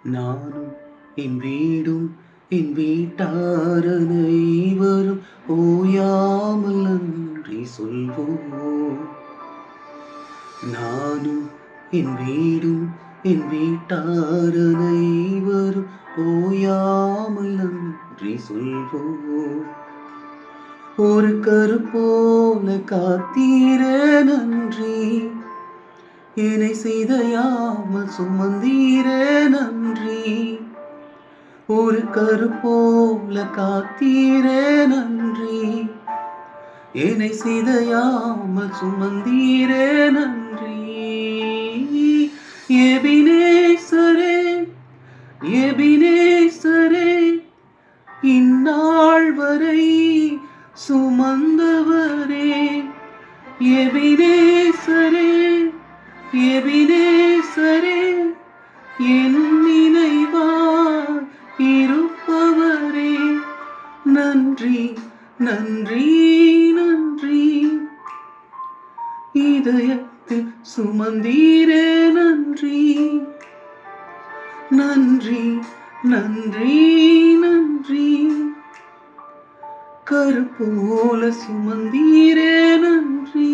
நானும் என் வீடும் என் வீட்டார் அனைவரும் ஓயாமல் நன்றி சொல்வோம். நானும் என் வீடும் என் வீட்டார் அனைவரும் ஓயாமல் நன்றி சொல்வோம். ஒரு கருப்போல காத்தீரே நன்றி, என்னை சிதையாமல் சுமந்தீரே நன்றி. ஒரு கருப்போல காத்தீரே நன்றி, என்னை சிதையாமல் சுமந்தீரே நன்றி. எபினேசரே எபினேசரே, இந்நாள் வரை சுமந்தவரே. எபினேசரே எபினேசரே, என் நினைவாய் இருப்பவரே. நன்றி நன்றி நன்றி, இதயத்தில் சுமந்தீரே நன்றி. நன்றி நன்றி நன்றி, கருப்போல சுமந்தீரே நன்றி.